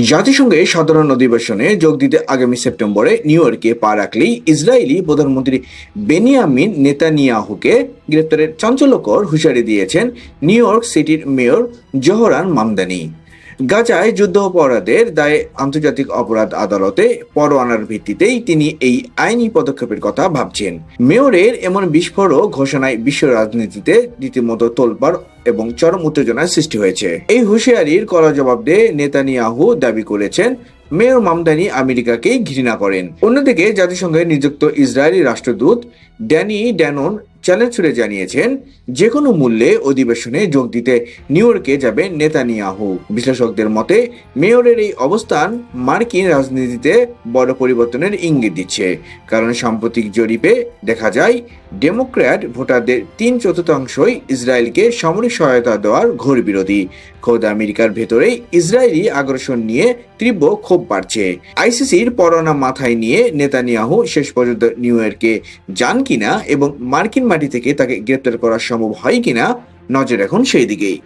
জাতিসংঘের সাধারণ অধিবেশনে যোগ দিতে আগামী সেপ্টেম্বরে নিউ ইয়র্কে পা রাখলেই ইসরায়েলি প্রধানমন্ত্রী বেনিয়ামিন নেতানিয়াহুকে গ্রেপ্তারের চাঞ্চল্যকর হুঁশিয়ারি দিয়েছেন নিউ ইয়র্ক সিটির মেয়র জোহরান মামদানি। গাজায় যুদ্ধাপরাধের দায়ে আন্তর্জাতিক অপরাধ আদালতে পরোয়ানার ভিত্তিতেই তিনি এই আইনি পদক্ষেপের কথা ভাবছেন। মেয়রের এমন বিস্ফোরক ঘোষণায় বিশ্ব রাজনীতিতে রীতিমতো তোলপাড় এবং চরম উত্তেজনার সৃষ্টি হয়েছে। এই হুঁশিয়ারির কড়া জবাব দিয়ে নেতানিয়াহু দাবি করেছেন মেয়র মামদানি আমেরিকাকেই ঘৃণা করেন। অন্যদিকে জাতিসংঘে নিযুক্ত ইসরায়েলি রাষ্ট্রদূত ড্যানি ড্যানন চ্যালেঞ্জ ছুড়ে জানিয়েছেন যে কোনো মূল্যে অধিবেশনে যোগ দিতে নিউ ইয়র্কে যাবেন নেতানিয়াহু। বিশ্লেষকদের মতে মেয়রের এই অবস্থান মার্কিন রাজনীতিতে বড় পরিবর্তনের ইঙ্গিত দিচ্ছে, কারণ সাম্প্রতিক জরিপে দেখা যায় ডেমোক্র্যাট ভোটারদের 3/4 ইসরায়েলকে সামরিক সহায়তা দেওয়ার ঘোর বিরোধী। খোদ আমেরিকার ভেতরেই ইসরায়েলি আগ্রাসন নিয়ে তীব্র ক্ষোভ বাড়ছে। আইসিসির পরোয়ানা মাথায় নিয়ে নেতানিয়াহু শেষ পর্যন্ত নিউ ইয়র্কে যান কিনা এবং মার্কিন মাটি থেকে তাকে গ্রেপ্তার করা সম্ভব হয় কিনা নজর এখন সেই দিকেই।